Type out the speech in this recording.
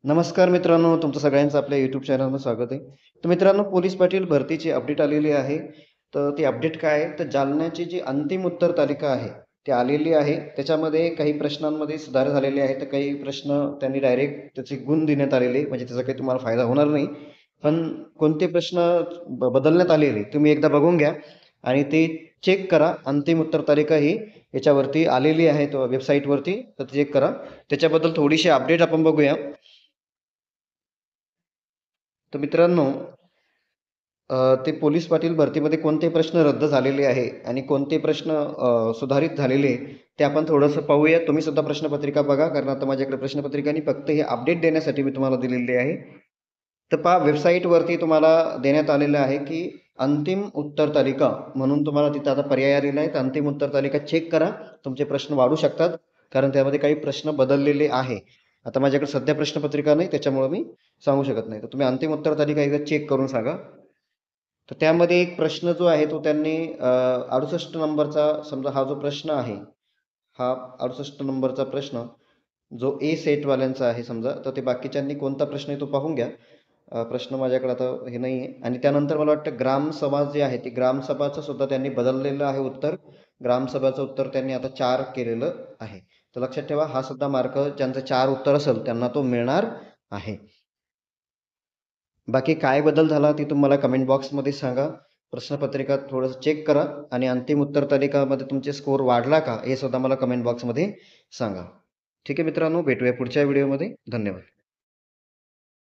नमस्कार मित्रांनो, तुमचं सगळ्यांचं आपल्या यूट्यूब चॅनलवर स्वागत आहे. तर मित्रांनो, पोलीस पाटील भरतीची अपडेट आलेली आहे. तर ती अपडेट काय आहे, तर जालन्याची जी अंतिम उत्तर तालिका आहे, ती आलेली आहे. त्याच्यामध्ये काही प्रश्नांमध्ये सुधार झालेले आहेत. तर काही प्रश्न त्यांनी डायरेक्ट त्याचे गुण देण्यात आलेले, म्हणजे त्याचा काही तुम्हाला फायदा होणार नाही. पण कोणते प्रश्न बदलण्यात आलेले तुम्ही एकदा बघून घ्या आणि ते चेक करा. अंतिम उत्तर तालिका ही याच्यावरती आलेली आहे, तो वेबसाईटवरती, तर चेक करा. त्याच्याबद्दल थोडीशी अपडेट आपण बघूया. तर मित्रांनो, ते पोलीस पाटील भरतीमध्ये कोणते प्रश्न रद्द झालेले आहे आणि कोणते प्रश्न सुधारित झालेले ते आपण थोडंसं पाहूया. तुम्ही सुद्धा प्रश्नपत्रिका बघा, कारण आता माझ्याकडे प्रश्नपत्रिका नाही, फक्त हे अपडेट देण्यासाठी मी तुम्हाला दिलेली आहे. तर पहा, वेबसाईटवरती तुम्हाला देण्यात आलेलं आहे की अंतिम उत्तर तालिका म्हणून तुम्हाला तिथं आता पर्याय आलेला आहे. तर अंतिम उत्तर तालिका चेक करा. तुमचे प्रश्न वाढू शकतात, कारण त्यामध्ये काही प्रश्न बदललेले आहे. आता माझ्याकडे सध्या प्रश्नपत्रिका नाही, त्याच्यामुळे मी सांगू शकत नाही. तर तुम्ही अंतिम उत्तर तालिका एकदा चेक करून सांगा. तर त्यामध्ये एक प्रश्न जो आहे तो त्यांनी 68 नंबरचा, समजा हा जो प्रश्न आहे, हा 68 नंबरचा प्रश्न जो ए सेटवाल्यांचा आहे समजा, तर ते बाकीच्यांनी कोणता प्रश्न आहे तो पाहून घ्या. प्रश्न माझ्याकडे आता हे नाही आहे. आणि त्यानंतर मला वाटतं ग्रामसभा जे आहे, ते ग्रामसभाचं सुद्धा त्यांनी बदललेलं आहे उत्तर. ग्रामसभाचं उत्तर त्यांनी आता 4 केलेलं आहे. तर लक्षात ठेवा, हा सुद्धा मार्क ज्यांचं 4 उत्तर असेल त्यांना तो मिळणार आहे. बाकी काय बदल झाला ते तुम्हाला कमेंट बॉक्समध्ये सांगा. प्रश्नपत्रिका थोडंसं चेक करा आणि अंतिम उत्तर तालिकामध्ये तुमचे स्कोर वाढला का हे सुद्धा मला कमेंट बॉक्समध्ये सांगा. ठीक आहे मित्रांनो, भेटूया पुढच्या व्हिडिओमध्ये. धन्यवाद.